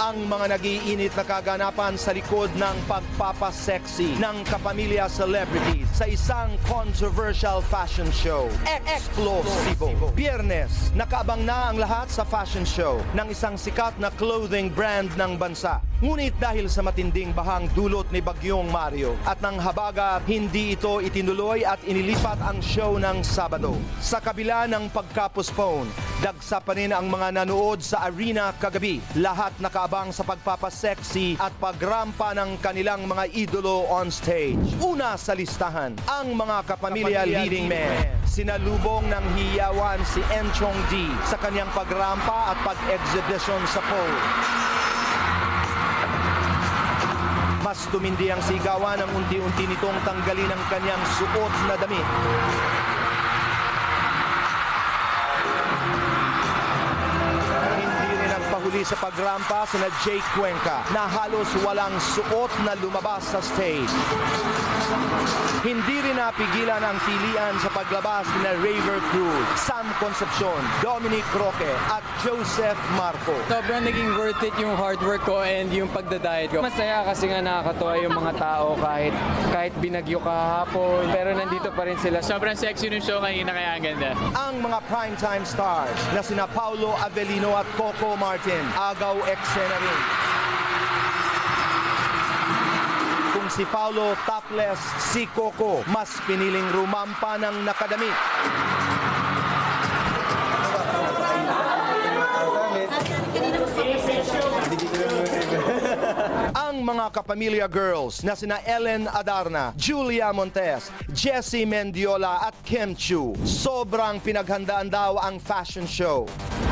ang mga nag-iinit na kaganapan sa likod ng pagpapasexy ng kapamilya celebrities sa isang controversial fashion show. Explosivo. Biyernes, nakaabang na ang lahat sa fashion show ng isang sikat na clothing brand ng bansa. Ngunit dahil sa matinding bahang dulot ni Bagyong Mario at ng habagat, hindi ito itinuloy at inilipat ang show ng Sabado. Sa kabila ng pagka-postpone, dagsa pa rin ang mga nanood sa arena kagabi. Lahat nakaabang sa pagpapasexy at pagrampa ng kanilang mga idolo on stage. Una sa listahan, ang mga kapamilya leading men. Sinalubong ng hiyawan si Enchong D sa kanyang pagrampa at pag-exhibition sa pole. Mas tumindi ang sigawan ng unti-unti nitong tanggalin ang kanyang suot na damit. Hindi rin nagpahuli sa pagrampa sina Jake Cuenca na halos walang suot na lumabas sa stage. Hindi rin napigilan ang pilian sa paglabas ni Raver Cruz, Sam Concepcion, Dominic Roque at Joseph Marco. Sobrang naging worth it yung hard work ko and yung pagda-diet ko. Masaya kasi nga nakakatuwa yung mga tao kahit binagyo kahapon, pero nandito pa rin sila. Sobrang sexy ng show kanina kaya ang ganda. Ang mga primetime stars na sina Paulo Avellino at Coco Martin, agaw eksena rin. Kung si Paulo topless, si Coco mas piniling rumampa ng nakadamit. Ang mga kapamilya girls na sina Ellen Adarna, Julia Montes, Jessie Mendiola at Kim Chu, sobrang pinaghandaan daw ang fashion show.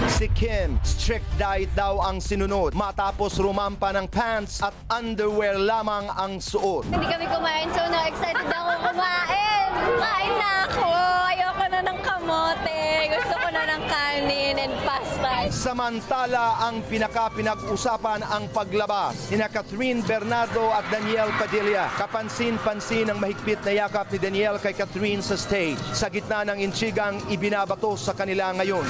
Si Kim, strict diet daw ang sinunod matapos rumampa ng pants at underwear lamang ang suot. Hindi kami kumain, so excited ako kumain. Kain na ako. Ayoko na ng kamote. Gusto ko na ng kanin and pasta. Samantala, ang pinag-usapan ang paglabas ni Catherine Bernardo at Daniel Padilla. Kapansin-pansin ang mahigpit na yakap ni Daniel kay Catherine sa stage sa gitna ng intrigang ibinabato sa kanila ngayon.